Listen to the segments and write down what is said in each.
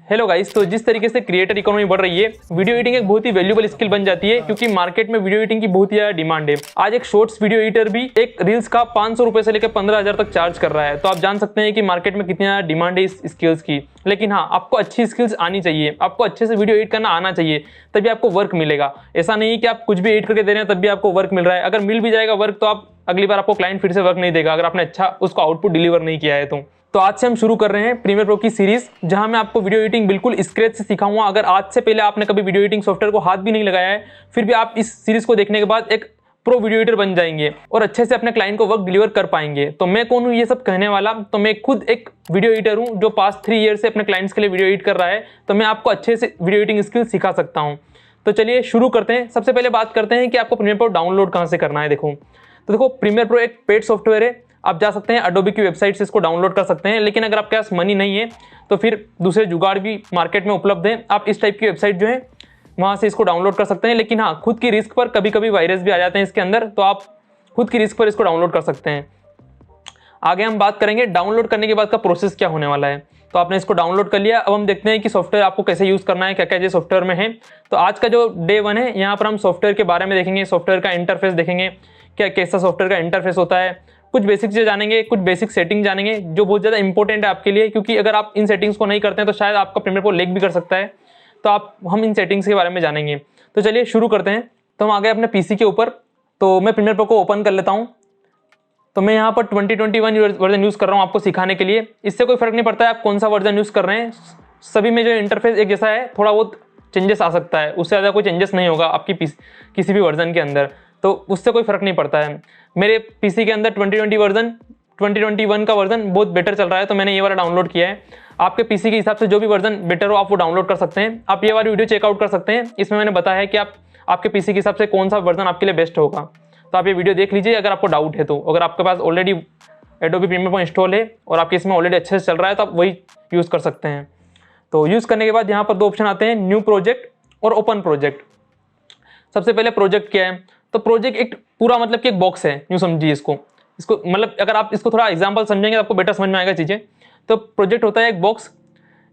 Hello guys, तो जिस तरीके से क्रिएटर इकोनॉमी बढ़ रही है, वीडियो एडिटिंग एक बहुत ही वैल्यूएबल स्किल बन जाती है क्योंकि मार्केट में वीडियो एडिटिंग की बहुत ही ज्यादा डिमांड है। आज एक शॉर्ट्स वीडियो एडिटर भी एक रील्स का 500 रुपए से लेकर 15,000 तक चार्ज कर रहा है। तो आप जान सकते हैं कि मार्केट में कितनी ज्यादा डिमांड है इस स्किल्स की। लेकिन हाँ, आपको अच्छी स्किल्स आनी चाहिए, आपको अच्छे से वीडियो एडिट करना आना चाहिए, तभी आपको वर्क मिलेगा। ऐसा नहीं है कि आप कुछ भी एडिट करके दे रहे हैं तब भी आपको वर्क मिल रहा है। अगर मिल भी जाएगा वर्क तो आप अगली बार आपको क्लाइंट फिर से वर्क नहीं देगा अगर आपने अच्छा उसको आउटपुट डिलीवर नहीं किया है। तो आज से हम शुरू कर रहे हैं प्रीमियर प्रो की सीरीज, जहां मैं आपको वीडियो एडिटिंग बिल्कुल स्क्रैच से सिखाऊंगा। अगर आज से पहले आपने कभी वीडियो एडिटिंग सॉफ्टवेयर को हाथ भी नहीं लगाया है, फिर भी आप इस सीरीज को देखने के बाद एक प्रो वीडियो एडिटर बन जाएंगे और अच्छे से अपने क्लाइंट को वर्क डिलीवर कर पाएंगे। तो मैं कौन हूँ ये सब कहने वाला? तो मैं खुद एक वीडियो एडिटर हूँ जो पास्ट 3 ईयर से अपने क्लाइंट्स के लिए वीडियो एडिट कर रहा है। तो मैं आपको अच्छे से वीडियो एडिटिंग स्किल सिखा सकता हूँ। तो चलिए शुरू करते हैं। सबसे पहले बात करते हैं कि आपको प्रीमियर प्रो डाउनलोड कहाँ से करना है। देखो प्रीमियर प्रो एक पेड सॉफ्टवेयर है। आप जा सकते हैं अडोबी की वेबसाइट से इसको डाउनलोड कर सकते हैं, लेकिन अगर आपके पास मनी नहीं है तो फिर दूसरे जुगाड़ भी मार्केट में उपलब्ध हैं। आप इस टाइप की वेबसाइट जो है वहाँ से इसको डाउनलोड कर सकते हैं। लेकिन हाँ, खुद की रिस्क पर कभी कभी वायरस भी आ जाते हैं इसके अंदर, तो आप खुद की रिस्क पर इसको डाउनलोड कर सकते हैं। आगे हम बात करेंगे डाउनलोड करने के बाद का प्रोसेस क्या होने वाला है। तो आपने इसको डाउनलोड कर लिया, अब हम देखते हैं कि सॉफ्टवेयर आपको कैसे यूज़ करना है, क्या क्या ये सॉफ्टवेयर में है। तो आज का जो डे 1 है, यहाँ पर हम सॉफ्टवेयर के बारे में देखेंगे, सॉफ्टवेयर का इंटरफेस देखेंगे, क्या कैसा सॉफ्टवेयर का इंटरफेस होता है, कुछ बेसिक चीज़ जानेंगे, कुछ बेसिक सेटिंग जानेंगे जो बहुत ज़्यादा इंपॉर्टेंट है आपके लिए, क्योंकि अगर आप इन सेटिंग्स को नहीं करते हैं तो शायद आपका प्रीमियर प्रो लैग भी कर सकता है। तो हम इन सेटिंग्स के बारे में जानेंगे। तो चलिए शुरू करते हैं। तो हम आ गए अपने पीसी के ऊपर। तो मैं प्रीमियर प्रो को ओपन कर लेता हूँ। तो मैं यहाँ पर 2021 वर्जन यूज़ कर रहा हूँ आपको सिखाने के लिए। इससे कोई फर्क नहीं पड़ता है आप कौन सा वर्जन यूज़ कर रहे हैं, सभी में जो इंटरफेस एक जैसा है, थोड़ा बहुत चेंजेस आ सकता है, उससे ज़्यादा कोई चेंजेस नहीं होगा आपकी किसी भी वर्जन के अंदर, तो उससे कोई फर्क नहीं पड़ता है। मेरे पीसी के अंदर 2021 का वर्जन बहुत बेटर चल रहा है, तो मैंने ये वाला डाउनलोड किया है। आपके पीसी के हिसाब से जो भी वर्जन बेटर हो आप वो डाउनलोड कर सकते हैं। आप ये वाली वीडियो चेकआउट कर सकते हैं, इसमें मैंने बताया है कि आपके पीसी के हिसाब से कौन सा वर्जन आपके लिए बेस्ट होगा। तो आप ये वीडियो देख लीजिए अगर आपको डाउट है तो। अगर आपके पास already Adobe Premiere Pro install है और आपके इसमें ऑलरेडी अच्छे से चल रहा है तो आप वही यूज़ कर सकते हैं। तो यूज़ करने के बाद यहाँ पर 2 ऑप्शन आते हैं, न्यू प्रोजेक्ट और ओपन प्रोजेक्ट। सबसे पहले प्रोजेक्ट क्या है? तो प्रोजेक्ट एक पूरा मतलब कि एक बॉक्स है, यूँ समझिए इसको मतलब अगर आप इसको थोड़ा एग्जांपल समझेंगे तो आपको बेटर समझ में आएगा चीज़ें। तो प्रोजेक्ट होता है एक बॉक्स,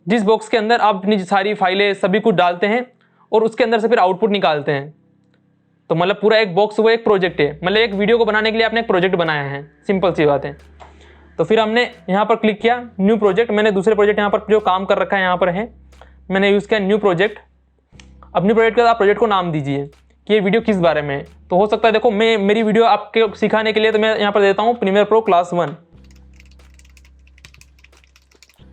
जिस बॉक्स के अंदर आप अपनी सारी फाइलें सभी कुछ डालते हैं और उसके अंदर से फिर आउटपुट निकालते हैं। तो मतलब पूरा एक बॉक्स वो एक प्रोजेक्ट है। मतलब एक वीडियो को बनाने के लिए आपने एक प्रोजेक्ट बनाया है, सिंपल सी बात है। तो फिर हमने यहाँ पर क्लिक किया न्यू प्रोजेक्ट। मैंने दूसरे प्रोजेक्ट यहाँ पर जो काम कर रखा है यहाँ पर है, मैंने यूज़ किया न्यू प्रोजेक्ट। अपनी प्रोजेक्ट के बाद आप प्रोजेक्ट को नाम दीजिए कि ये वीडियो किस बारे में है। तो हो सकता है देखो मेरी वीडियो आपके सिखाने के लिए तो मैं यहाँ पर देता हूँ प्रीमियर प्रो क्लास 1।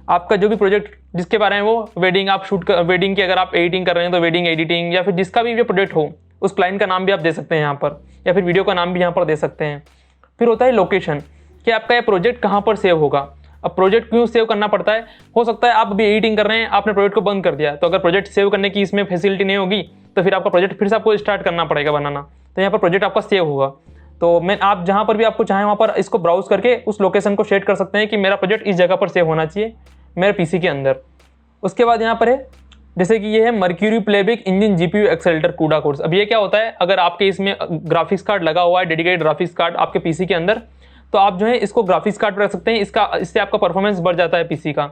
आपका जो भी प्रोजेक्ट जिसके बारे में वो वेडिंग आप वेडिंग की अगर आप एडिटिंग कर रहे हैं तो वेडिंग एडिटिंग, या फिर जिसका भी ये प्रोजेक्ट हो उस क्लाइंट का नाम भी आप दे सकते हैं यहाँ पर, या फिर वीडियो का नाम भी यहाँ पर दे सकते हैं। फिर होता है लोकेशन, कि आपका ये प्रोजेक्ट कहाँ पर सेव होगा। अब प्रोजेक्ट क्यों सेव करना पड़ता है? हो सकता है आप अभी एडिटिंग कर रहे हैं, आपने प्रोजेक्ट को बंद कर दिया, तो अगर प्रोजेक्ट सेव करने की इसमें फैसिलिटी नहीं होगी तो फिर आपका प्रोजेक्ट फिर से आपको स्टार्ट करना पड़ेगा बनाना। तो यहाँ पर प्रोजेक्ट आपका सेव होगा। तो आप जहाँ पर भी आपको चाहें वहाँ पर इसको ब्राउज करके उस लोकेशन को सेट कर सकते हैं कि मेरा प्रोजेक्ट इस जगह पर सेव होना चाहिए मेरे पीसी के अंदर। उसके बाद यहाँ पर है जैसे कि ये है Mercury playback engine GPU accelerator कूडा कोर्स। अब ये क्या होता है? अगर आपके इसमें ग्राफिक्स कार्ड लगा हुआ है, डेडिकेटेड ग्राफिक्स कार्ड आपके पीसी के अंदर, तो आप जो है इसको ग्राफिक्स कार्ड पर रख सकते हैं। इससे आपका परफॉर्मेंस बढ़ जाता है पीसी का।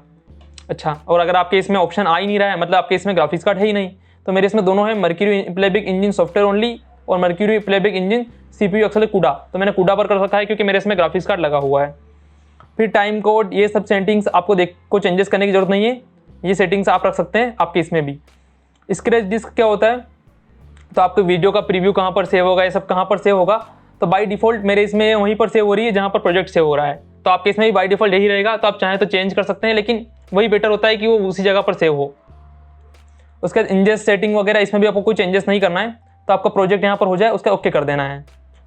अच्छा, और अगर आपके इसमें ऑप्शन आ ही नहीं रहा है, मतलब आपके इसमें ग्राफिक्स कार्ड है ही नहीं, तो मेरे इसमें दोनों है, Mercury playback engine software only और Mercury playback engine CPU accelerator CUDA. तो मैंने कूडा पर कर रखा है क्योंकि मेरे इसमें ग्राफिक्स कार्ड लगा हुआ है। फिर टाइम कोड, ये सब सेटिंग्स आपको चेंजेस करने की जरूरत नहीं है, ये सेटिंग्स आप रख सकते हैं आपके इसमें भी। स्क्रैच डिस्क क्या होता है? तो आपको वीडियो का प्रीव्यू कहाँ पर सेव होगा, ये सब कहाँ पर सेव होगा? तो बाय डिफ़ॉल्ट मेरे इसमें वहीं पर सेव हो रही है जहाँ पर प्रोजेक्ट सेव हो रहा है। तो आपके इसमें भी बाय डिफ़ॉल्ट यही रहेगा। तो आप चाहें तो चेंज कर सकते हैं, लेकिन वही बेटर होता है कि वो उसी जगह पर सेव हो। उसके बाद इंजेस सेटिंग वगैरह इसमें भी आपको कोई चेंजेस नहीं करना है। तो आपका प्रोजेक्ट यहाँ पर हो जाए उसका ओके कर देना है।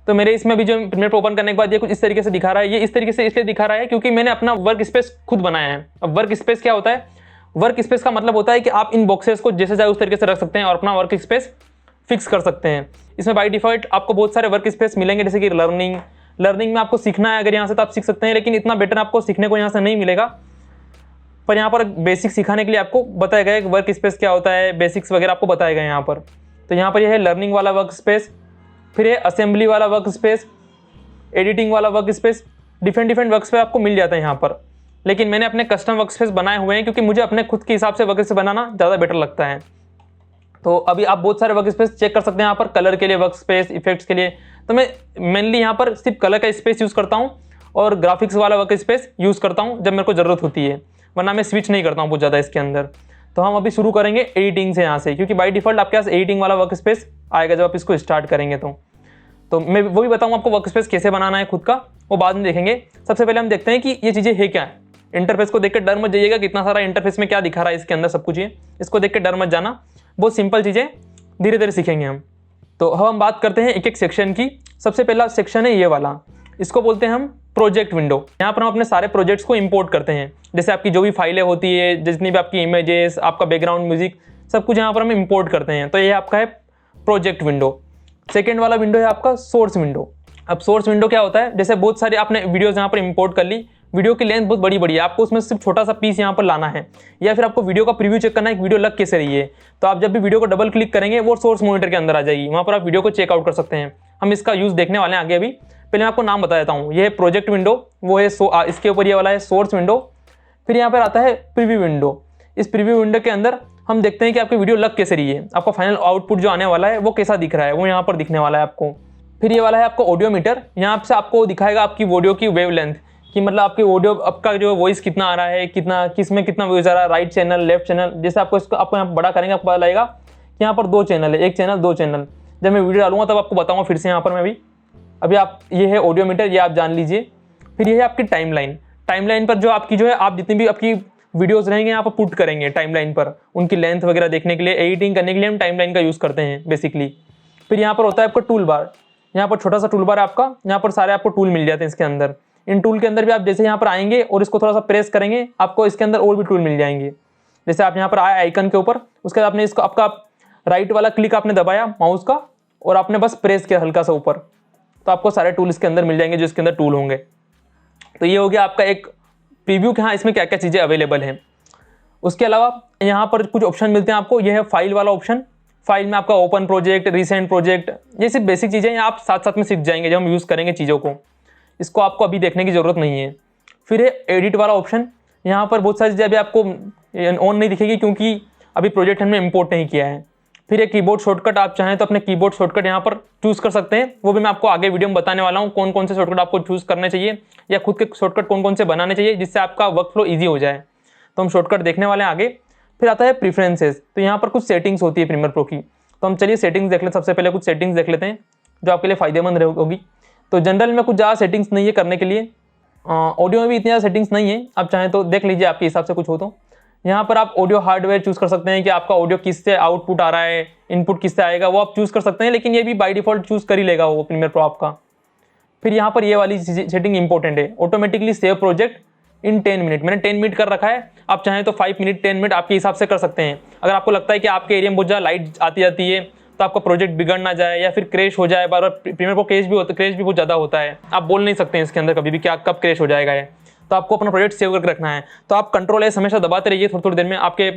तो मेरे इसमें भी जो प्रीमियर प्रो ओपन करने के बाद ये कुछ इस तरीके से दिखा रहा है। ये इस तरीके से इसलिए दिखा रहा है क्योंकि मैंने अपना वर्क स्पेस खुद बनाया है। अब वर्क स्पेस क्या होता है? वर्क स्पेस का मतलब होता है कि आप इन बॉक्सेस को जैसे चाहे उस तरीके से रख सकते हैं और अपना वर्क स्पेस फिक्स कर सकते हैं। इसमें बाय डिफॉल्ट आपको बहुत सारे वर्क स्पेस मिलेंगे, जैसे कि लर्निंग में आपको सीखना है अगर यहाँ से तो आप सीख सकते हैं, लेकिन इतना बेटर आपको सीखने को यहाँ से नहीं मिलेगा। पर यहाँ पर बेसिक सिखाने के लिए आपको बताया गया है वर्क स्पेस क्या होता है, बेसिक्स वगैरह आपको बताया गया है यहाँ पर। तो यहाँ पर यह है लर्निंग वाला वर्क स्पेस, फिर ये असेंबली वाला वर्क स्पेस, एडिटिंग वाला work space, different work space आपको मिल जाता है यहाँ पर। लेकिन मैंने अपने कस्टम वर्कस्पेस बनाए हुए हैं क्योंकि मुझे अपने खुद के हिसाब से वर्कस्पेस बनाना ज़्यादा बेटर लगता है। तो अभी आप बहुत सारे वर्कस्पेस चेक कर सकते हैं यहाँ पर, कलर के लिए वर्कस्पेस, इफेक्ट्स के लिए। तो मैं मेनली यहाँ पर सिर्फ कलर का स्पेस यूज़ करता हूँ और ग्राफिक्स वाला वर्कस्पेस यूज़ करता हूँ जब मेरे को ज़रूरत होती है, वरना मैं स्विच नहीं करता हूँ बहुत ज़्यादा इसके अंदर। तो हम अभी शुरू करेंगे एडिटिंग से यहाँ से, क्योंकि बाय डिफ़ॉल्ट आपके पास एडिटिंग वाला वर्कस्पेस आएगा जब आप इसको स्टार्ट करेंगे। तो मैं वो भी बताऊँ आपको वर्कस्पेस कैसे बनाना है खुद का, वो बाद में देखेंगे। सबसे पहले हम देखते हैं कि ये चीज़ें है क्या है। इंटरफेस को देख के डर मत जाइएगा कितना सारा इंटरफेस में क्या दिखा रहा है इसके अंदर सब कुछ है, इसको देख के डर मत जाना। बहुत सिंपल चीज़ें धीरे धीरे सीखेंगे हम। तो अब हम बात करते हैं एक एक सेक्शन की। सबसे पहला सेक्शन है ये वाला, इसको बोलते हैं हम प्रोजेक्ट विंडो। यहाँ पर हम अपने सारे प्रोजेक्ट्स को इंपोर्ट करते हैं, जैसे आपकी जो भी फाइलें होती है, जितनी भी आपकी इमेजेस, आपका बैकग्राउंड म्यूजिक, सब कुछ यहाँ पर हम इंपोर्ट करते हैं। तो ये आपका है प्रोजेक्ट विंडो। सेकेंड वाला विंडो है आपका सोर्स विंडो। अब सोर्स विंडो क्या होता है, जैसे बहुत सारी आपने वीडियोज़ यहाँ पर इंपोर्ट कर ली, वीडियो की लेंथ बहुत बड़ी बड़ी है, आपको उसमें सिर्फ छोटा सा पीस यहाँ पर लाना है, या फिर आपको वीडियो का प्रीव्यू चेक करना है कि वीडियो लग कैसे रही है। तो आप जब भी वीडियो को डबल क्लिक करेंगे वो सोर्स मॉनिटर के अंदर आ जाएगी, वहाँ पर आप वीडियो को चेकआउट कर सकते हैं। हम इसका यूज़ देखने वाले हैं आगे। अभी पहले मैं आपको नाम बता देता हूँ। ये है प्रोजेक्ट विंडो, वो है इसके ऊपर ये वाला है सोर्स विंडो। फिर यहाँ पर आता है प्रीव्यू विंडो। इस प्रीव्यू विंडो के अंदर हम देखते हैं कि आपकी वीडियो लग कैसे रही है, आपका फाइनल आउटपुट जो आने वाला है वो कैसा दिख रहा है, वो यहाँ पर दिखने वाला है आपको। फिर ये वाला है आपका ऑडियो मीटर। यहाँ से आपको दिखाएगा आपकी ऑडियो की वेव लेंथ, कि मतलब आपकी ऑडियो, आपका जो वॉइस कितना आ रहा है, कितना किसमें कितना व्यूज आ रहा है, राइट चैनल, लेफ्ट चैनल। जैसे आपको इसको आपको यहाँ बड़ा करेंगे आपको पता लगेगा कि यहाँ पर 2 चैनल है, 1 चैनल 2 चैनल। जब मैं वीडियो डालूंगा तब आपको बताऊंगा फिर से यहाँ पर मैं अभी आप ये है ऑडियो मीटर, ये आप जान लीजिए। फिर ये है आपकी टाइमलाइन। टाइमलाइन पर जो आपकी जो है, आप जितनी भी आपकी वीडियोस रहेंगे यहाँ पर पुट करेंगे टाइमलाइन पर, उनकी लेंथ वगैरह देखने के लिए, एडिटिंग करने के लिए हम टाइमलाइन का यूज़ करते हैं बेसिकली। फिर यहाँ पर होता है आपका टूल बार। यहाँ पर छोटा सा टूल बार है आपका, यहाँ पर सारे आपको टूल मिल जाते हैं इसके अंदर। इन टूल के अंदर भी आप जैसे यहाँ पर आएंगे और इसको थोड़ा सा प्रेस करेंगे, आपको इसके अंदर और भी टूल मिल जाएंगे। जैसे आप यहाँ पर आए आइकन के ऊपर, उसके बाद आपने इसको आपका राइट वाला क्लिक आपने दबाया माउस का और आपने बस प्रेस किया हल्का सा ऊपर, तो आपको सारे टूल इसके अंदर मिल जाएंगे जो इसके अंदर टूल होंगे। तो ये हो गया आपका एक प्रीव्यू कि हाँ इसमें क्या क्या चीज़ें अवेलेबल हैं। उसके अलावा यहाँ पर कुछ ऑप्शन मिलते हैं आपको। यह है फाइल वाला ऑप्शन। फाइल में आपका ओपन प्रोजेक्ट, रिसेंट प्रोजेक्ट, ये सिर्फ बेसिक चीज़ें हैं, आप साथ साथ में सीख जाएंगे जब हम यूज़ करेंगे चीज़ों को। इसको आपको अभी देखने की ज़रूरत नहीं है। फिर है एडिट वाला ऑप्शन। यहाँ पर बहुत सारी चीज़ें अभी आपको ऑन नहीं दिखेगी क्योंकि अभी प्रोजेक्ट हमने इंपोर्ट नहीं किया है। फिर एक कीबोर्ड शॉर्टकट, आप चाहें तो अपने कीबोर्ड शॉर्टकट यहाँ पर चूज़ कर सकते हैं, वो भी मैं आपको आगे वीडियो में बताने वाला हूँ कौन कौन से शॉर्टकट आपको चूज़ करने चाहिए या खुद के शॉर्टकट कौन कौन से बनाने चाहिए जिससे आपका वर्क फ्लो ईजी हो जाए। तो हम शॉर्टकट देखने वाले हैं आगे। फिर आता है प्रीफरेंसेस। तो यहाँ पर कुछ सेटिंग्स होती है प्रीमियर प्रो की, तो हम चलिए सेटिंग्स देख लेते हैं। सबसे पहले कुछ सेटिंग्स देख लेते हैं जो आपके लिए फ़ायदेमंद होगी। तो जनरल में कुछ ज़्यादा सेटिंग्स नहीं है करने के लिए, ऑडियो में भी इतनी ज़्यादा सेटिंग्स नहीं है, आप चाहें तो देख लीजिए आपके हिसाब से कुछ हो तो। यहाँ पर आप ऑडियो हार्डवेयर चूज़ कर सकते हैं कि आपका ऑडियो किससे आउटपुट आ रहा है, इनपुट किससे आएगा, वो आप चूज़ कर सकते हैं, लेकिन ये भी बाय डिफ़ॉल्ट चूज़ कर ही लेगा वो प्रीमियर प्रो आपका। फिर यहाँ पर ये वाली सेटिंग इंपॉर्टेंट है, automatically save project in 10 minute. मैंने 10 मिनट कर रखा है, आप चाहें तो 5 मिनट 10 मिनट आपके हिसाब से कर सकते हैं। अगर आपको लगता है कि आपके एरिया में बहुत ज़्यादा लाइट आती जाती है तो आपका प्रोजेक्ट बिगड़ ना जाए या फिर क्रैश हो जाए, बार बार प्रीमियर प्रो क्रैश भी बहुत ज़्यादा होता है, आप बोल नहीं सकते हैं इसके अंदर कभी भी क्या कब क्रैश हो जाएगा है, तो आपको अपना प्रोजेक्ट सेव करके रखना है। तो आप कंट्रोल हमेशा दबाते रहिए थोड़ी थोड़ी देर में आपके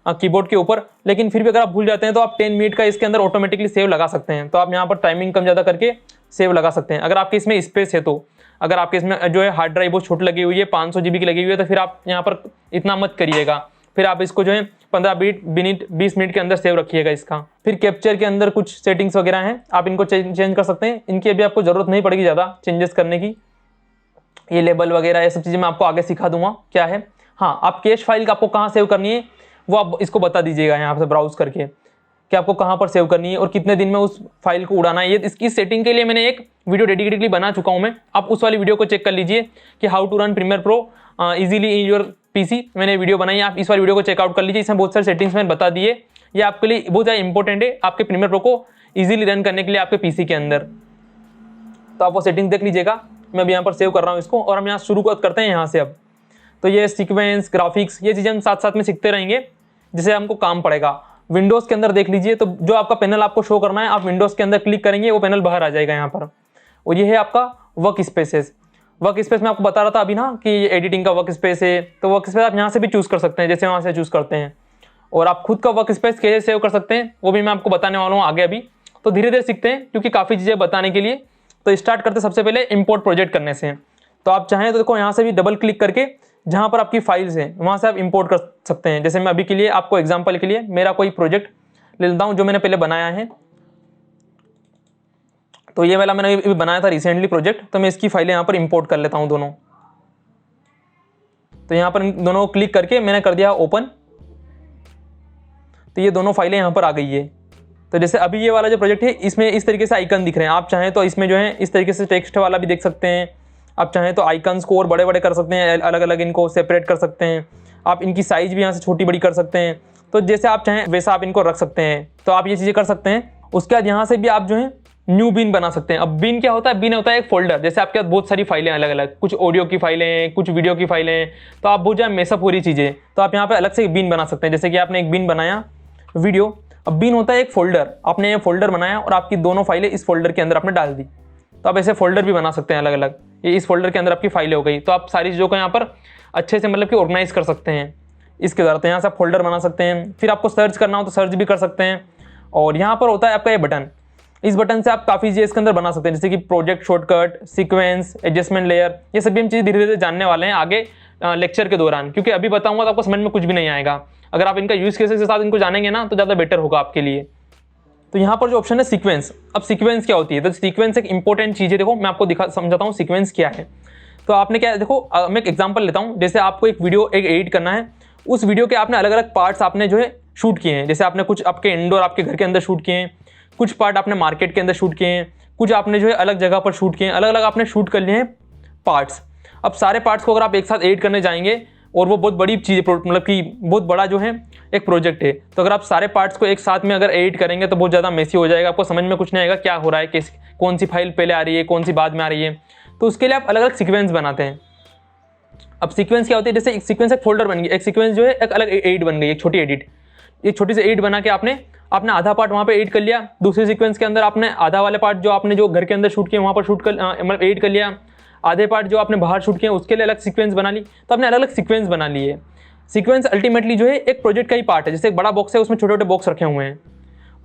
कीबोर्ड के ऊपर। लेकिन फिर भी अगर आप भूल जाते हैं तो आप 10 मिनट का इसके अंदर ऑटोमेटिकली सेव लगा सकते हैं। तो आप यहाँ पर टाइमिंग कम ज़्यादा करके सेव लगा सकते हैं अगर आपके इसमें स्पेस है तो। अगर आपके इसमें जो है हार्ड ड्राइव बहुत छोटी लगी हुई है, 500 GB की लगी हुई है, तो फिर आप यहाँ पर इतना मत करिएगा। फिर आप इसको जो है 15 मिनट 20 मिनट के अंदर सेव रखिएगा इसका। फिर कैप्चर के अंदर कुछ सेटिंग्स वगैरह हैं, आप इनको चेंज कर सकते हैं। इनकी अभी आपको ज़रूरत नहीं पड़ेगी ज़्यादा चेंजेस करने की। ये लेबल वगैरह ये सब चीज़ें मैं आपको आगे सिखा दूंगा क्या है। हाँ, आप कैश फाइल आपको कहाँ सेव करनी है वो आप इसको बता दीजिएगा यहाँ से ब्राउज करके कि आपको कहाँ पर सेव करनी है और कितने दिन में उस फाइल को उड़ाना है। ये इसकी सेटिंग के लिए मैंने एक वीडियो डेडिकेटली बना चुका हूँ मैं, आप उस वाली वीडियो को चेक कर लीजिए कि how to run Premiere Pro easily in your PC. मैंने वीडियो बनाई है, आप इस वाली वीडियो को चेकआउट कर लीजिए। इसमें बहुत सारे सेटिंग्स मैंने बता दिए, ये आपके लिए बहुत ज़्यादा इंपॉर्टेंट है आपके प्रीमियर प्रो को ईजिली रन करने के लिए आपके पीसी के अंदर। तो आप वो सेटिंग देख लीजिएगा। मैं अभी यहाँ पर सेव कर रहा हूँ इसको और हम यहाँ शुरू करते हैं यहाँ से। अब तो ये सीक्वेंस, ग्राफिक्स, ये चीज़ें हम साथ साथ में सीखते रहेंगे जिससे हमको काम पड़ेगा। विंडोज़ के अंदर देख लीजिए, तो जो आपका पैनल आपको शो करना है, आप विंडोज़ के अंदर क्लिक करेंगे वो पैनल बाहर आ जाएगा यहाँ पर। और ये है आपका वर्क स्पेसेस। वर्क स्पेस में आपको बता रहा था अभी ना कि ये एडिटिंग का वर्क स्पेस है, तो वर्क स्पेस आप यहाँ से भी चूज़ कर सकते हैं जैसे वहाँ से चूज़ करते हैं। और आप खुद का वर्क स्पेस कैसे सेव कर सकते हैं वो भी मैं आपको बताने वाला हूँ आगे। अभी तो धीरे धीरे सीखते हैं क्योंकि काफ़ी चीज़ें बताने के लिए। तो स्टार्ट करते सबसे पहले इंपोर्ट प्रोजेक्ट करने से। तो आप चाहें तो देखो यहाँ से भी डबल क्लिक करके जहाँ पर आपकी फाइल्स हैं वहाँ से आप इंपोर्ट कर सकते हैं। जैसे मैं अभी के लिए आपको एग्जांपल के लिए मेरा कोई प्रोजेक्ट ले लेता हूँ जो मैंने पहले बनाया है। तो ये वाला मैंने अभी बनाया था रिसेंटली प्रोजेक्ट, तो मैं इसकी फाइलें यहाँ पर इंपोर्ट कर लेता हूँ दोनों। तो यहाँ पर इन दोनों को क्लिक करके मैंने कर दिया ओपन, तो ये दोनों फाइलें यहाँ पर आ गई है। तो जैसे अभी ये वाला जो प्रोजेक्ट है इसमें इस तरीके से आइकन दिख रहे हैं, आप चाहें तो इसमें जो है इस तरीके से टेक्स्ट वाला भी देख सकते हैं। आप चाहें तो आइकन्स को और बड़े बड़े कर सकते हैं, अलग अलग इनको सेपरेट कर सकते हैं। आप इनकी साइज भी यहाँ से छोटी बड़ी कर सकते हैं, तो जैसे आप चाहें वैसा आप इनको रख सकते हैं। तो आप ये चीज़ें कर सकते हैं। उसके बाद यहाँ से भी आप जो है न्यू बीन बना सकते हैं। अब बीन क्या होता है? बीन होता है एक फोल्डर। जैसे आपके पास बहुत सारी फाइलें अलग अलग, कुछ ऑडियो की फाइलें हैं, कुछ वीडियो की फाइलें हैं, तो आप बहुत जाए मेसअप पूरी चीज़ें, तो आप यहाँ पे अलग से बीन बना सकते हैं। जैसे कि आपने एक बीन बनाया वीडियो, अब बीन होता है एक फोल्डर। आपने ये फोल्डर बनाया और आपकी दोनों फाइलें इस फोल्डर के अंदर आपने डाल दी, तो आप ऐसे फोल्डर भी बना सकते हैं अलग अलग। ये इस फोल्डर के अंदर आपकी फाइलें हो गई, तो आप सारी चीज़ों को यहाँ पर अच्छे से मतलब कि ऑर्गेनाइज कर सकते हैं इसके द्वारा। तो यहाँ से आप फोल्डर बना सकते हैं। फिर आपको सर्च करना हो तो सर्च भी कर सकते हैं। और यहाँ पर होता है आपका ये बटन, इस बटन से आप काफ़ी चीज़ें इसके अंदर बना सकते हैं, जैसे कि project shortcut, sequence, adjustment layer. ये सभी हम चीज़ धीरे धीरे जानने वाले हैं आगे लेक्चर के दौरान, क्योंकि अभी बताऊंगा तो आपको समझ में कुछ भी नहीं आएगा। अगर आप इनका यूज केसेस के साथ इनको जानेंगे ना तो ज़्यादा बेटर होगा आपके लिए। तो यहाँ पर जो ऑप्शन है सीक्वेंस, अब सीक्वेंस क्या होती है? तो सीक्वेंस एक इंपॉर्टेंट चीज़ है। देखो मैं आपको समझाता हूँ सीक्वेंस क्या है। तो आपने क्या, देखो मैं एक एग्जांपल लेता हूँ। जैसे आपको एक वीडियो एक एडिट करना है, उस वीडियो के आपने अलग अलग पार्ट्स आपने जो है शूट किए हैं। जैसे आपने कुछ आपके इंडोर आपके घर के अंदर शूट किए हैं, कुछ पार्ट आपने मार्केट के अंदर शूट किए हैं, कुछ आपने जो है अलग जगह पर शूट किए हैं, अलग अलग आपने शूट कर लिए हैं पार्ट्स। अब सारे पार्ट्स को अगर आप एक साथ एडिट करने जाएंगे, और वो बहुत बड़ी चीज़ मतलब कि बहुत बड़ा जो है एक प्रोजेक्ट है, तो अगर आप सारे पार्ट्स को एक साथ में अगर एडिट करेंगे तो बहुत ज़्यादा मेसी हो जाएगा, आपको समझ में कुछ नहीं आएगा क्या हो रहा है, कौन सी फाइल पहले आ रही है, कौन सी बाद में आ रही है। तो उसके लिए आप अलग अलग सीक्वेंस बनाते हैं। अब सीक्वेंस क्या होती है? जैसे एक सीक्वेंस एक फोल्डर बन गई, एक सीक्वेंस जो है एक अलग एडिट बन गई, एक छोटी एडिट, एक छोटी सी एडिट बना के आपने आधा पार्ट वहाँ पे एडिट कर लिया। दूसरे सीक्वेंस के अंदर आपने आधा वाले पार्ट जो आपने जो घर के अंदर शूट किए वहाँ पर शूट कर मतलब एडिट कर लिया। आधे पार्ट जो आपने बाहर शूट किए उसके लिए अलग सीक्वेंस बना ली। तो आपने अलग अलग सीक्वेंस बना लिए। सीक्वेंस अल्टीमेटली जो है एक प्रोजेक्ट का ही पार्ट है। जैसे एक बड़ा बॉक्स है उसमें छोटे छोटे बॉक्स रखे हुए हैं,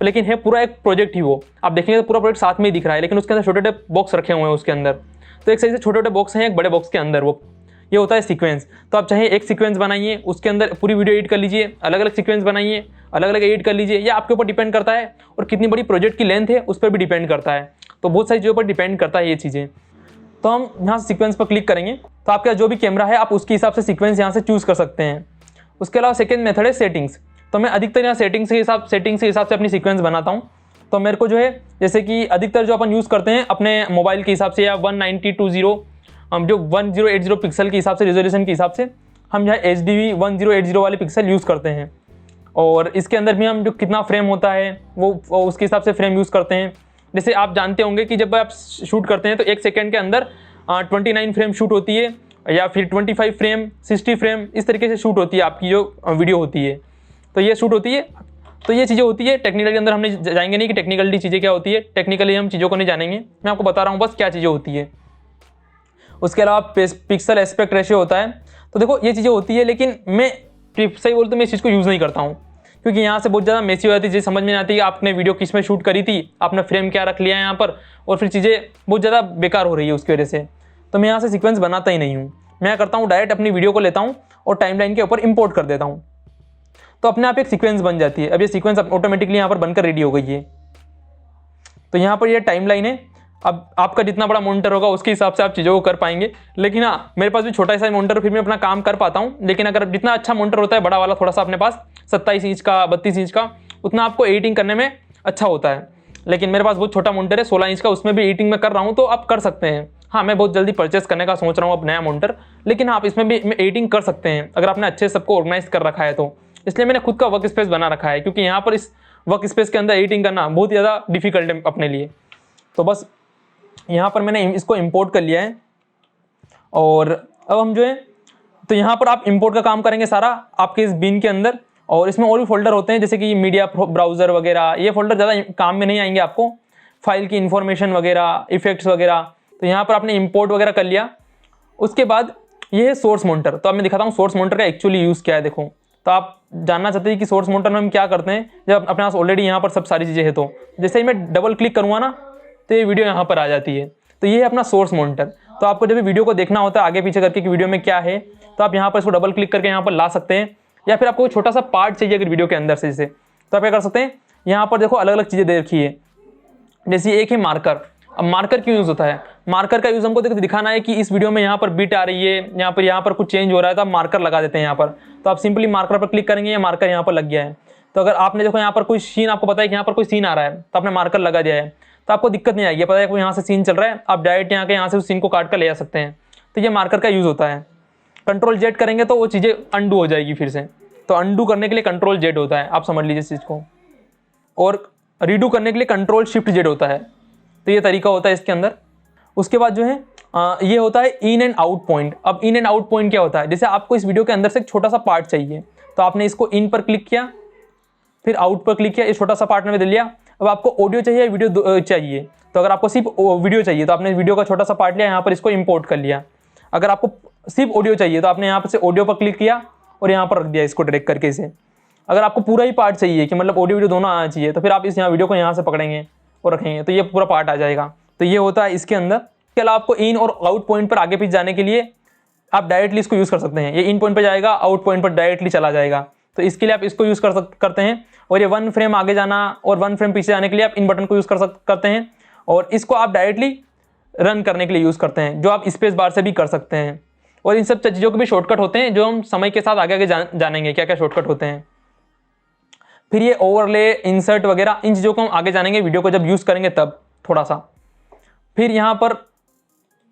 लेकिन है पूरा एक प्रोजेक्ट ही। वो आप देखेंगे तो पूरा प्रोजेक्ट साथ में ही दिख रहा है, लेकिन उसके अंदर छोटे छोटे बॉक्स रखे हुए हैं उसके अंदर। तो एक सही से छोटे छोटे बॉक्स हैं एक बड़े बॉक्स के अंदर, वो ये होता है सीक्वेंस। तो आप चाहे एक सीक्वेंस बनाइए, उसके अंदर पूरी वीडियो एडिट कर लीजिए, अलग अलग सीक्वेंस बनाइए, अलग अलग एडिट कर लीजिए। ये आपके ऊपर डिपेंड करता है, और कितनी बड़ी प्रोजेक्ट की लेंथ है उस पर भी डिपेंड करता है। तो बहुत सारी चीज़ों पर डिपेंड करता है ये चीज़ें। तो हम यहाँ से सीक्वेंस पर क्लिक करेंगे, तो आपका जो भी कैमरा है आप उसके हिसाब से सीक्वेंस यहाँ से चूज़ कर सकते हैं। उसके अलावा सेकेंड मेथड है सेटिंग्स। तो मैं अधिकतर यहाँ सेटिंग्स के हिसाब से अपनी सीक्वेंस बनाता हूँ। तो मेरे को जो है जैसे कि अधिकतर जो अपन यूज़ करते हैं अपने मोबाइल के हिसाब से, या 1920 जो 1080 पिक्सल के हिसाब से, रेजोल्यूशन के हिसाब से हम यहाँ HDV 1080 वाले पिक्सल यूज़ करते हैं। और इसके अंदर भी हम जो कितना फ्रेम होता है वो उसके हिसाब से फ्रेम यूज़ करते हैं। जैसे आप जानते होंगे कि जब आप शूट करते हैं तो 1 सेकेंड के अंदर 29 फ्रेम शूट होती है, या फिर 25 फ्रेम, 60 फ्रेम, इस तरीके से शूट होती है आपकी जो वीडियो होती है। तो ये शूट होती है। तो ये चीज़ें होती है। टेक्निकल के अंदर हमने जाएंगे नहीं कि टेक्निकली चीज़ें क्या होती है, टेक्निकली हम चीज़ों को नहीं जानेंगे, मैं आपको बता रहा हूँ बस क्या चीज़ें होती है। उसके अलावा पिक्सल एस्पेक्ट रेशियो होता है। तो देखो ये चीज़ें होती है, लेकिन मैं सही बोलते मैं इस चीज़ को यूज़ नहीं करता हूँ, क्योंकि यहाँ से बहुत ज़्यादा मेसी हो जाती है। चीज़ समझ में नहीं आती कि आपने वीडियो किस में शूट करी थी, आपने फ्रेम क्या रख लिया है यहाँ पर, और फिर चीज़ें बहुत ज़्यादा बेकार हो रही है उसकी वजह से। तो मैं यहाँ से सीक्वेंस बनाता ही नहीं हूँ। मैं करता हूँ डायरेक्ट अपनी वीडियो को लेता हूँ और टाइमलाइन के ऊपर इंपोर्ट कर देता हूँ, तो अपने आप एक सीक्वेंस बन जाती है। अब ये सीक्वेंस ऑटोमेटिकली यहाँ पर बनकर रेडी हो गई है। तो यहाँ पर ये टाइमलाइन है। अब आपका जितना बड़ा मॉनिटर होगा उसके हिसाब से आप चीज़ों को कर पाएंगे, लेकिन हाँ मेरे पास भी छोटा सा मॉनिटर, फिर मैं अपना काम कर पाता हूँ। लेकिन अगर जितना अच्छा मॉनिटर होता है, बड़ा वाला थोड़ा सा अपने पास 27 इंच का, 32 इंच का, उतना आपको एडिटिंग करने में अच्छा होता है। लेकिन मेरे पास बहुत छोटा मॉनिटर है 16 इंच का, उसमें भी एडिटिंग में कर रहा हूँ, तो आप कर सकते हैं। हाँ मैं बहुत जल्दी परचेस करने का सोच रहा हूँ अब नया मॉनिटर, लेकिन आप इसमें भी एडिटिंग कर सकते हैं अगर आपने अच्छे सबको ऑर्गेनाइज कर रखा है तो। इसलिए मैंने खुद का वर्क स्पेस बना रखा है, क्योंकि यहाँ पर इस वर्क स्पेस के अंदर एडिटिंग करना बहुत ज़्यादा डिफिकल्ट है अपने लिए। तो बस यहाँ पर मैंने इसको इंपोर्ट कर लिया है। और अब हम जो है तो यहाँ पर आप इंपोर्ट का काम करेंगे सारा आपके इस बीन के अंदर। और इसमें और भी फोल्डर होते हैं, जैसे कि मीडिया ब्राउज़र वगैरह। ये फोल्डर ज़्यादा काम में नहीं आएंगे आपको, फाइल की इन्फॉर्मेशन वगैरह, इफेक्ट्स वगैरह। तो यहाँ पर आपने इंपोर्ट वगैरह कर लिया। उसके बाद ये है सोर्स मॉनिटर। तो अब मैं दिखाता हूँ सोर्स मॉनिटर का एक्चुअली यूज़ क्या है। देखो, तो आप जानना चाहते हैं कि सोर्स मॉनिटर में हम क्या करते हैं जब अपने पास ऑलरेडी यहाँ पर सब सारी चीज़ें हैं। तो जैसे ही मैं डबल क्लिक करूँगा ना, तो ये वीडियो यहाँ पर आ जाती है। तो ये है अपना सोर्स मॉनिटर। तो आपको जब भी वीडियो को देखना होता है आगे पीछे करके कि वीडियो में क्या है, तो आप यहाँ पर इसको डबल क्लिक करके यहाँ पर ला सकते हैं, या फिर आपको छोटा सा पार्ट चाहिए अगर वीडियो के अंदर से जैसे, तो आप क्या कर सकते हैं, यहाँ पर देखो अलग अलग चीज़ें दे रखी है। जैसे एक है मार्कर। अब मार्कर क्यों यूज़ होता है, मार्कर का यूज़ हमको दिखाना है कि इस वीडियो में यहाँ पर बीट आ रही है, यहाँ पर कुछ चेंज हो रहा है, तो आप मार्कर लगा देते हैं यहाँ पर। तो आप सिंपली मार्कर पर क्लिक करेंगे, मार्कर यहाँ पर लग गया है। तो अगर आपने देखो यहाँ पर कोई सीन, आपको पता है कि यहाँ पर कोई सीन आ रहा है, तो आपने मार्कर लगा दिया है, तो आपको दिक्कत नहीं आएगी, पता है यहाँ से सीन चल रहा है, आप डायरेक्ट यहाँ से उस सीन को काट कर ले जा सकते हैं। तो ये मार्कर का यूज़ होता है। कंट्रोल जेड करेंगे तो वो चीज़ें अंडू हो जाएगी फिर से, तो अंडू करने के लिए कंट्रोल जेड होता है, आप समझ लीजिए इस चीज़ को। और रीडू करने के लिए कंट्रोल शिफ्ट जेड होता है। तो ये तरीका होता है इसके अंदर। उसके बाद जो है ये होता है इन एंड आउट पॉइंट। अब इन एंड आउट पॉइंट क्या होता है, जैसे आपको इस वीडियो के अंदर से एक छोटा सा पार्ट चाहिए, तो आपने इसको इन पर क्लिक किया, फिर आउट पर क्लिक किया, इस छोटा सा पार्ट में दे लिया। अब आपको ऑडियो चाहिए, वीडियो चाहिए, तो अगर आपको सिर्फ वीडियो चाहिए तो आपने वीडियो का छोटा सा पार्ट लिया, यहाँ पर इसको इंपोर्ट कर लिया। अगर आपको सिर्फ ऑडियो चाहिए तो आपने यहाँ पर से ऑडियो पर क्लिक किया और यहाँ पर रख दिया इसको ड्रैग करके इसे। अगर आपको पूरा ही पार्ट चाहिए कि मतलब ऑडियो वीडियो दोनों आना चाहिए, तो फिर आप इस यहाँ वीडियो को यहाँ से पकड़ेंगे और रखेंगे, तो ये पूरा पार्ट आ जाएगा। तो ये होता है इसके अंदर। इसके अलावा आपको इन और आउट पॉइंट पर आगे पीछे जाने के लिए आप डायरेक्टली इसको यूज़ कर सकते हैं। ये इन पॉइंट पर जाएगा, आउट पॉइंट पर डायरेक्टली चला जाएगा, तो इसके लिए आप इसको यूज़ करते हैं। और ये 1 फ्रेम आगे जाना और 1 फ्रेम पीछे जाने के लिए आप इन बटन को यूज़ करते हैं। और इसको आप डायरेक्टली रन करने के लिए यूज़ करते हैं, जो आप स्पेस बार से भी कर सकते हैं। और इन सब चीज़ों के भी शॉर्टकट होते हैं, जो हम समय के साथ आगे आगे जानेंगे क्या क्या शॉर्टकट होते हैं। फिर ये ओवरले, इंसर्ट वगैरह, इन चीज़ों को हम आगे जानेंगे वीडियो को जब यूज़ करेंगे तब थोड़ा सा। फिर यहाँ पर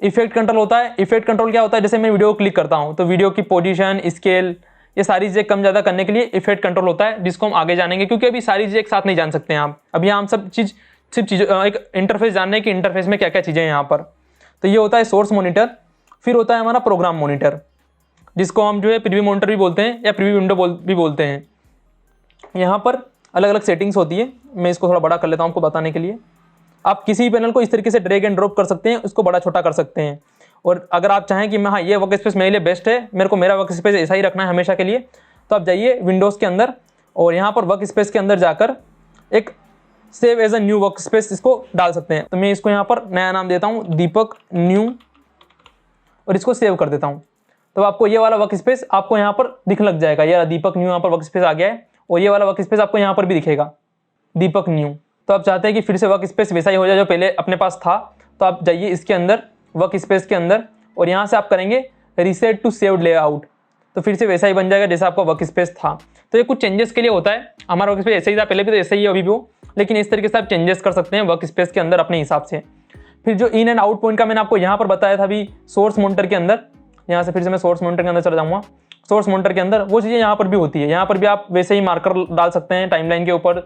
इफेक्ट कंट्रोल होता है। इफेक्ट कंट्रोल क्या होता है, जैसे मैं वीडियो को क्लिक करता हूँ तो वीडियो की पोजीशन, स्केल, ये सारी चीज़ें कम ज़्यादा करने के लिए इफेक्ट कंट्रोल होता है, जिसको हम आगे जानेंगे, क्योंकि अभी सारी चीज़ें एक साथ नहीं जान सकते हैं आप। अभी हम सब सिर्फ चीज़ों एक इंटरफेस जानने की, इंटरफेस में क्या क्या चीज़ें हैं यहाँ पर। तो ये होता है सोर्स मॉनिटर। फिर होता है हमारा प्रोग्राम मॉनिटर, जिसको हम जो है प्रीव्यू मॉनिटर भी बोलते हैं या प्रीव्यू विंडो भी बोलते हैं। यहाँ पर अलग अलग सेटिंग्स होती है, मैं इसको थोड़ा बड़ा कर लेता हूँ आपको बताने के लिए। आप किसी पैनल को इस तरीके से ड्रैग एंड ड्रॉप कर सकते हैं, उसको बड़ा छोटा कर सकते हैं। और अगर आप चाहें कि मैं हाँ ये वर्क स्पेस मेरे लिए बेस्ट है, मेरे को मेरा वर्क स्पेस ऐसा ही रखना है हमेशा के लिए, तो आप जाइए विंडोज़ के अंदर और यहाँ पर वर्क स्पेस के अंदर जाकर एक save as a new workspace इसको डाल सकते हैं। तो मैं इसको यहाँ पर नया नाम देता हूँ, दीपक न्यू, और इसको सेव कर देता हूँ। तो आपको ये वाला वर्क स्पेस आपको यहाँ पर दिखने लग जाएगा, ये दीपक न्यू यहाँ पर वर्क स्पेस आ गया है, और ये वाला वर्क स्पेस आपको यहाँ पर भी दिखेगा, दीपक न्यू। तो आप चाहते हैं कि फिर से वर्क स्पेस वैसा ही हो जाए जो पहले अपने पास था, तो आप जाइए इसके अंदर वर्क स्पेस के अंदर और यहाँ से आप करेंगे रीसेट टू सेव्ड लेआउट, तो फिर से वैसा ही बन जाएगा जैसा आपका वर्क स्पेस था। तो ये कुछ चेंजेस के लिए होता है। हमारा वर्क स्पेस ऐसे ही था पहले भी, तो ऐसे ही है अभी भी वो, लेकिन इस तरीके से आप चेंजेस कर सकते हैं वर्क स्पेस के अंदर अपने हिसाब से। फिर जो इन एंड आउट पॉइंट का मैंने आपको यहाँ पर बताया था अभी सोर्स मॉनिटर के अंदर, यहाँ से फिर से मैं सोर्स मॉनिटर के अंदर चला जाऊँगा। सोर्स मॉनिटर के अंदर वो चीज़ें यहाँ पर भी होती है, यहाँ पर भी आप वैसे ही मार्कर डाल सकते हैं टाइमलाइन के ऊपर,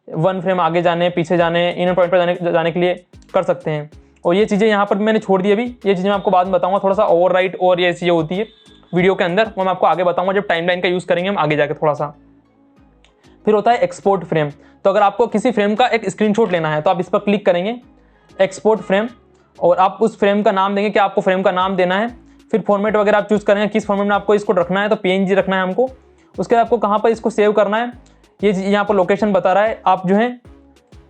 1 फ्रेम आगे जाने, पीछे जाने, इन पॉइंट पर जाने के लिए कर सकते हैं। और ये चीज़ें यहाँ पर मैंने छोड़ दी अभी, ये चीज़ें मैं आपको बाद में बताऊँगा। थोड़ा सा ओवरराइट और ये चीज़ें होती है वीडियो के अंदर, वो मैं आपको आगे बताऊँगा जब टाइमलाइन का यूज़ करेंगे हम आगे जाकर थोड़ा सा। फिर होता है एक्सपोर्ट फ्रेम। तो अगर आपको किसी फ्रेम का एक स्क्रीनशॉट लेना है तो आप इस पर क्लिक करेंगे, एक्सपोर्ट फ्रेम, और आप उस फ्रेम का नाम देंगे, क्या आपको फ्रेम का नाम देना है। फिर फॉर्मेट वगैरह आप चूज़ करेंगे किस फॉर्मेट में आपको इसको रखना है, तो PNG रखना है हमको। उसके बाद आपको कहाँ पर इसको सेव करना है, ये यहाँ पर लोकेशन बता रहा है। आप जो है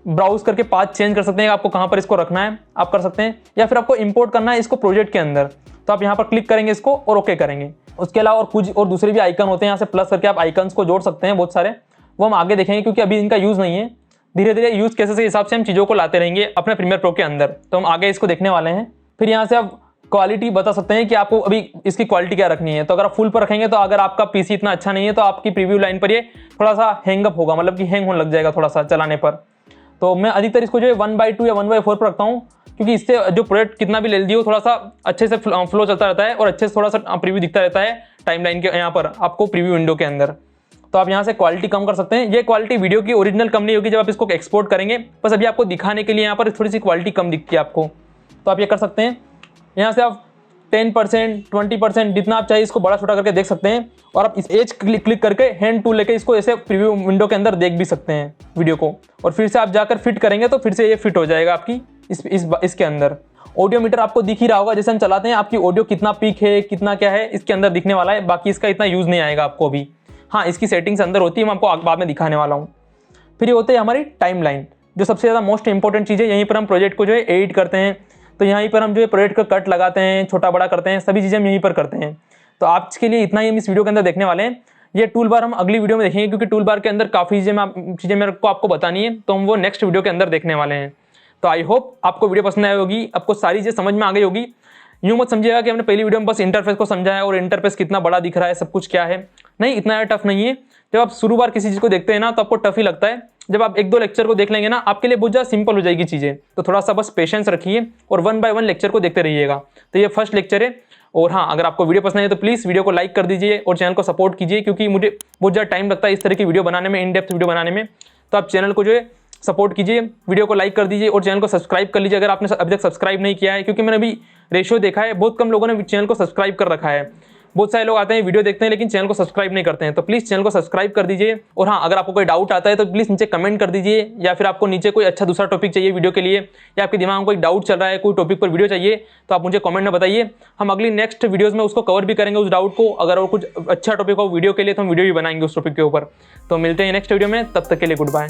ब्राउज करके पाथ चेंज कर सकते हैं, आपको कहाँ पर इसको रखना है आप कर सकते हैं, या फिर आपको इंपोर्ट करना है इसको प्रोजेक्ट के अंदर, तो आप यहाँ पर क्लिक करेंगे इसको और ओके करेंगे। उसके अलावा और कुछ और दूसरे भी आइकन होते हैं, यहाँ से प्लस करके आप आइकन्स को जोड़ सकते हैं बहुत सारे, वो हम आगे देखेंगे क्योंकि अभी इनका यूज़ नहीं है। धीरे धीरे यूज़ केसेस के हिसाब से हम चीज़ों को लाते रहेंगे अपने प्रीमियर प्रो के अंदर, तो हम आगे इसको देखने वाले हैं। फिर यहाँ से आप क्वालिटी बता सकते हैं कि आपको अभी इसकी क्वालिटी क्या रखनी है। तो अगर आप फुल पर रखेंगे तो अगर आपका पीसी इतना अच्छा नहीं है तो आपकी प्रीव्यू लाइन पर ये थोड़ा सा हैंगअप होगा, मतलब कि हैंग होने लग जाएगा थोड़ा सा चलाने पर। तो मैं अधिकतर इसको जो है 1/2 या 1/4 पर रखता हूँ, क्योंकि इससे जो प्रोडक्ट कितना भी ले लीजिए वो थोड़ा सा अच्छे से फ्लो चलता रहता है और अच्छे से थोड़ा सा प्रीव्यू दिखता रहता है टाइमलाइन के यहाँ पर आपको प्रीव्यू विंडो के अंदर। तो आप यहाँ से क्वालिटी कम कर सकते हैं। ये क्वालिटी वीडियो की ओरिजिनल कम नहीं होगी जब आप इसको एक्सपोर्ट करेंगे, बस अभी आपको दिखाने के लिए यहाँ पर थोड़ी सी क्वालिटी कम दिखती है आपको, तो आप ये कर सकते हैं। यहाँ से आप 10%, 20% जितना आप चाहिए इसको बड़ा छोटा करके देख सकते हैं, और आप इस एज क्लिक करके हैंड टूल लेके इसको ऐसे प्रीव्यू विंडो के अंदर देख भी सकते हैं वीडियो को, और फिर से आप जाकर फिट करेंगे तो फिर से ये फिट हो जाएगा आपकी इसके अंदर। ऑडियो मीटर आपको दिख ही रहा होगा, जैसे हम चलाते हैं आपकी ऑडियो कितना पीक है कितना क्या है इसके अंदर दिखने वाला है, बाकी इसका इतना यूज़ नहीं आएगा आपको अभी। हाँ, इसकी सेटिंग्स अंदर होती है, मैं आपको बाद में दिखाने वाला हूँ। फिर ये होते हैं हमारी टाइमलाइन, जो सबसे ज़्यादा मोस्ट इंपॉर्टेंट चीज़ है। यहीं पर हम प्रोजेक्ट को जो है एडिट करते हैं, तो यहीं पर हम जो है प्रोजेक्ट का कट लगाते हैं, छोटा बड़ा करते हैं, सभी चीज़ें हम यहीं पर करते हैं। तो आज के लिए इतना ही हम इस वीडियो के अंदर देखने वाले हैं। ये टूल बार हम अगली वीडियो में देखेंगे, क्योंकि टूल बार के अंदर काफ़ी चीज़ें मेरे को आपको बतानी है, तो हम वो नेक्स्ट वीडियो के अंदर देखने वाले हैं। तो आई होप आपको वीडियो पसंद आई होगी, आपको सारी चीज़ें समझ में आ गई होगी। यूँ मत समझिएगा कि हमने पहली वीडियो में बस इंटरफेस को समझा है और इंटरफेस कितना बड़ा दिख रहा है, सब कुछ क्या है। नहीं, इतना टफ नहीं है। जब आप शुरू बार किसी चीज़ को देखते हैं ना, तो आपको टफ ही लगता है। जब आप 1-2 लेक्चर को देख लेंगे ना, आपके लिए बहुत ज़्यादा सिंपल हो जाएगी चीज़ें। तो थोड़ा सा बस पेशेंस रखिए और 1 बाय 1 लेक्चर को देखते रहिएगा। तो ये फर्स्ट लेक्चर है। और हाँ, अगर आपको वीडियो पसंद है तो प्लीज़ वीडियो को लाइक कर दीजिए और चैनल को सपोर्ट कीजिए, क्योंकि मुझे बहुत ज़्यादा टाइम लगता है इस तरह की वीडियो बनाने में, इन डेप्थ वीडियो बनाने में। तो आप चैनल को जो है सपोर्ट कीजिए, वीडियो को लाइक कर दीजिए और चैनल को सब्सक्राइब कर लीजिए अगर आपने अभी तक सब्सक्राइब नहीं किया है, क्योंकि मैंने अभी रेशियो देखा है, बहुत कम लोगों ने चैनल को सब्सक्राइब कर रखा है। बहुत सारे लोग आते हैं, वीडियो देखते हैं, लेकिन चैनल को सब्सक्राइब नहीं करते हैं। तो प्लीज़ चैनल को सब्सक्राइब कर दीजिए। और हाँ, अगर आपको कोई डाउट आता है तो प्लीज़ नीचे कमेंट कर दीजिए, या फिर आपको नीचे कोई अच्छा दूसरा टॉपिक चाहिए वीडियो के लिए, या आपके दिमाग में कोई डाउट चल रहा है, कोई टॉपिक पर वीडियो चाहिए, तो आप मुझे कमेंट में बताइए। हम अगली नेक्स्ट वीडियोज़ में उसको कवर भी करेंगे, उस डाउट को। अगर और कुछ अच्छा टॉपिक हो वीडियो के लिए तो हम वीडियो भी बनाएंगे उस टॉपिक के ऊपर। तो मिलते हैं नेक्स्ट वीडियो में, तब तक के लिए गुड बाय।